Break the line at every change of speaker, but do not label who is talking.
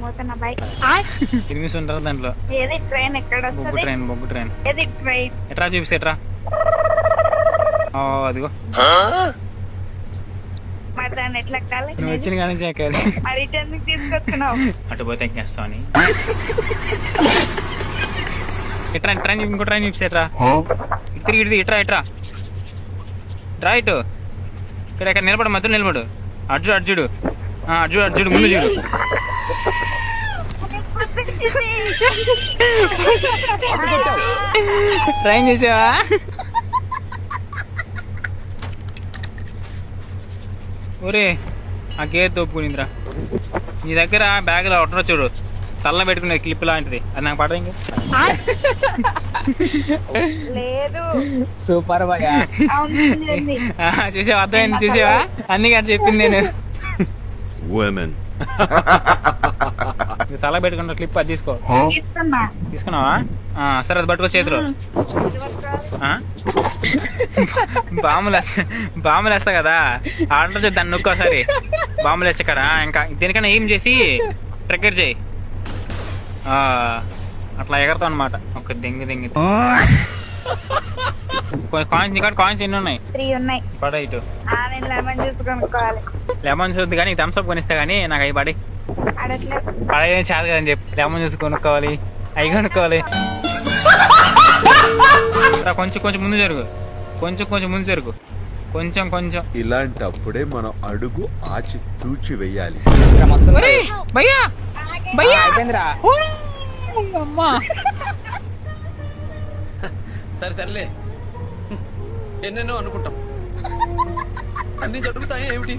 పోతున్నా bye.
Enemies ఉంటారు దాంట్లో.
ఏది ట్రైన్ ఎక్కడ వస్తుంది?
బొగ్గు ట్రైన్
ఏది ట్రైన్?
ఎట్రా చూపిస్తే ఎట్రా. అదిగో
మరి దాన్ని ఎట్లా ఎక్కాలి?
నువ్వు వచ్చిన కానీ ఎక్కాలి.
మరి ఇటెందుకు తీసుకొచ్చినావు?
అటు పోతే ఎక్కేస్తావు అని. ఎట్రా ట్రైన్ ఇంకో ట్రైన్ చూపిస్తే ఎట్రా. తిరిగి ఇట్రా రా ఇటు. ఇక్కడ నిలబడు, మధ్యలో నిలబడు. అర్జుడు ముందు చూడు. ట్రైన్ చేసావా? ఒరే ఆ గేర్ తోపుకునిందిరా. నీ దగ్గర బ్యాగ్ లో ఒట్టరా చూడు, తల్ల పెట్టుకునే క్లిప్ లాంటిది, అది నాకు పడ. ఇంకా
లేదు.
సూపర్ బాగా
చూసావా? అర్థమైంది చూసావా? అందుకే అది చెప్పింది నేను. తల పెట్టుకున్న క్లిప్ అది తీసుకో. తీసుకున్నావా? సరే అది పట్టుకో చేతిలో. బాంబులు వేస్తా కదా, ఆర్డర్ చేసి దాన్ని నొక్కోసారి బాంబులు వేస్తే కదా. ఇంకా దేనికైనా ఏం చేసి ట్రిగ్గర్ చేయి, అట్లా ఎగరతాం అనమాట. ఒక దెంగి కాయిన్స్ ఎన్ని ఉన్నాయి?
3 ఉన్నాయి.
పడ ఇటు.
నేను లెమన్ జ్యూస్ కొనుక్కోవాలి.
లెమన్ జ్యూస్ కానీ థమ్స్ అప్ కొనిస్తా కానీ నాకు అవి పడే చాలు కదని చెప్పి లెమన్ జ్యూస్ కొనుక్కోవాలి, అవి కొనుక్కోవాలి. కొంచెం ముందు జరుగు, కొంచెం ముందు జరుగు, కొంచెం.
ఇలాంటప్పుడే మనం అడుగు ఆచి తూచి వెయ్యాలి.
అమ్మా
సరే తరలే, ఎన్నెన్నో అనుకుంటాం, అన్ని జరుగుతాయి ఏమిటి?